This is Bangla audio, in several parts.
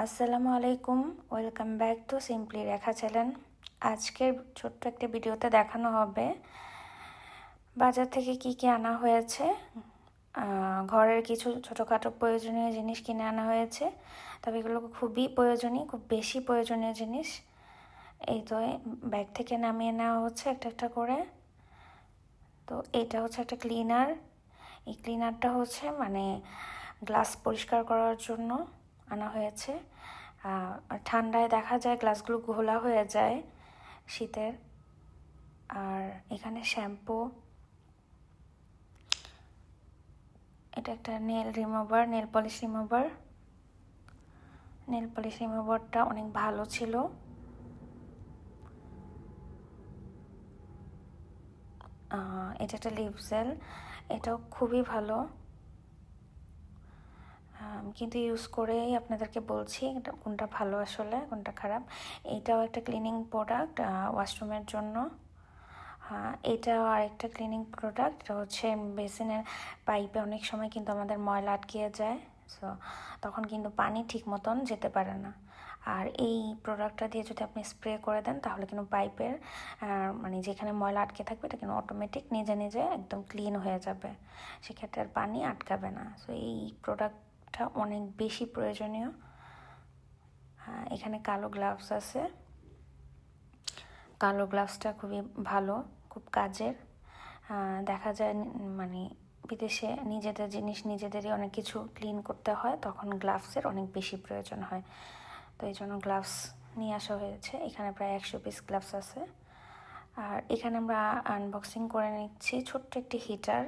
আসসালামু আলাইকুম, welcome back to simply Rekha channel. আজকের ছোট্ট একটা ভিডিওতে দেখানো হবে বাজার থেকে কি কি আনা হয়েছে। ঘরের কিছু ছোটোখাটো প্রয়োজনীয় জিনিস কিনে আনা হয়েছে, তবে এগুলো খুবই প্রয়োজনীয়, খুব বেশি প্রয়োজনীয় জিনিস। এই তো ব্যাগ থেকে নামিয়ে নেওয়া হচ্ছে একটা একটা করে। তো এটা হচ্ছে একটা ক্লিনার। এই ক্লিনারটা হচ্ছে গ্লাস পরিষ্কার করার জন্য আনা হয়েছে। ঠান্ডায় দেখা যায় গ্লাসগুলো ঘোলা হয়ে যায় শীতের। আর এখানে শ্যাম্পু, এটা একটা নেল পলিশ রিমুভারটা অনেক ভালো ছিল। এটা একটা লিপ জেল, এটাও খুবই ভালো, কিন্তু ইউজ করেই আপনাদেরকে বলছি এটা কোনটা ভালো আসলে কোনটা খারাপ। এটাও একটা ক্লিনিং প্রোডাক্ট ওয়াশরুমের জন্য। এটাও আরেকটা ক্লিনিং প্রোডাক্ট। এটা হচ্ছে বেসিনের পাইপে অনেক সময় কিন্তু আমাদের ময়লা আটকিয়ে যায়, সো তখন কিন্তু পানি ঠিক মতন যেতে পারে না। আর এই প্রোডাক্টটা দিয়ে যদি আপনি স্প্রে করে দেন তাহলে কিন্তু পাইপের যেখানে ময়লা আটকে থাকবে এটা কিন্তু অটোমেটিক নিজে নিজে একদম ক্লিন হয়ে যাবে, সেক্ষেত্রে আর পানি আটকাবে না। সো এই প্রোডাক্টটা অনেক বেশি প্রয়োজনীয়। এখানে কালো গ্লাভস আছে। কালো গ্লাভসটা খুবই ভালো, খুব কাজের। দেখা যায় বিদেশে নিজেদের জিনিস নিজেদেরই অনেক কিছু ক্লিন করতে হয়, তখন গ্লাভসের অনেক বেশি প্রয়োজন হয়। তো এই জন্য গ্লাভস নিয়ে আসা হয়েছে। এখানে প্রায় 100 পিস গ্লাভস আছে। আর এখানে আমরা আনবক্সিং করে নিচ্ছি ছোট্ট একটি হিটার।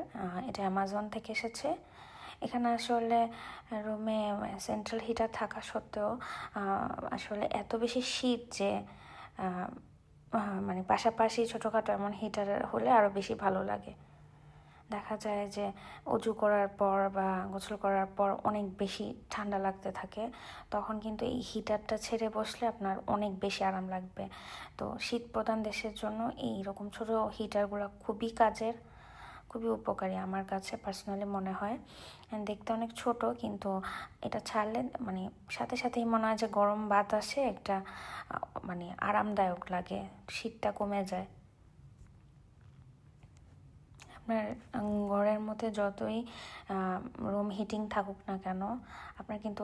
এটা অ্যামাজন থেকে এসেছে। এখানে আসলে রুমে সেন্ট্রাল হিটার থাকা সত্ত্বেও আসলে এত বেশি শীত যে পাশাপাশি ছোটোখাটো এমন হিটার হলে আরও বেশি ভালো লাগে। দেখা যায় যে অজু করার পর বা গোসল করার পর অনেক বেশি ঠান্ডা লাগতে থাকে, তখন কিন্তু এই হিটারটা ছেড়ে বসলে আপনার অনেক বেশি আরাম লাগবে। তো শীত প্রধান দেশের জন্য এই রকম ছোটো হিটারগুলো খুবই কাজের, খুবই উপকারী আমার কাছে পার্সোনালি মনে হয়। দেখতে অনেক ছোট, কিন্তু এটা ছাড়লে সাথে সাথেই মনে হয় যে গরম বাতাসে একটা আরামদায়ক লাগে, শীতটা কমে যায়। আপনার ঘরের মধ্যে যতই রুম হিটিং থাকুক না কেন, আপনার কিন্তু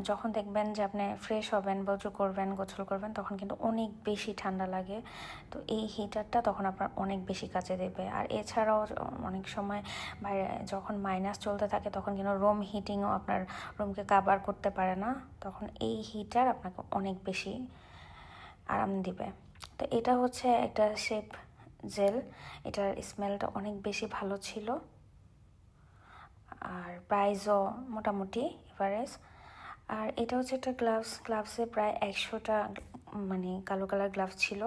যখন দেখবেন যে আপনি ফ্রেশ হবেন, বজু করবেন, গোসল করবেন, তখন কিন্তু অনেক বেশি ঠান্ডা লাগে। তো এই হিটারটা তখন আপনার অনেক বেশি কাজে দেবে। আর এছাড়াও অনেক সময় বাইরে যখন মাইনাস চলতে থাকে তখন কিন্তু রুম হিটিংও আপনার রুমকে কাভার করতে পারে না, তখন এই হিটার আপনাকে অনেক বেশি আরাম দিবে। তো এটা হচ্ছে একটা শেপ জেল, এটার স্মেলটা অনেক বেশি ভালো ছিল, আর প্রাইসও মোটামুটি এভারেজ। আর এটা হচ্ছে একটা গ্লাভসে প্রায় 100টা কালো কালার গ্লাভস ছিল,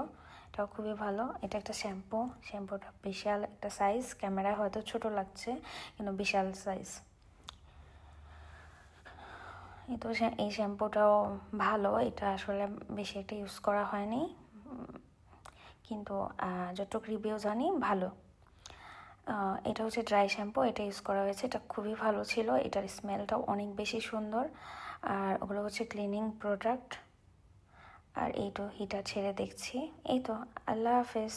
এটাও খুবই ভালো। এটা একটা শ্যাম্পুটা বিশাল একটা সাইজ, ক্যামেরায় হয়তো ছোট লাগছে কিন্তু বিশাল সাইজ। এই শ্যাম্পুটাও ভালো, এটা আসলে বেশি একটা ইউজ করা হয়নি, কিন্তু যতটুকু রিভিউ জানি ভালো। এটা হচ্ছে ড্রাই শ্যাম্পু, এটা ইউজ করা হয়েছে, এটা খুবই ভালো ছিল, এটার স্মেলটাও অনেক বেশি সুন্দর। আর ওগুলো হচ্ছে ক্লিনিং প্রোডাক্ট। আর এই তো হিটার ছেড়ে দেখছি। এই তো, আল্লাহ হাফেজ।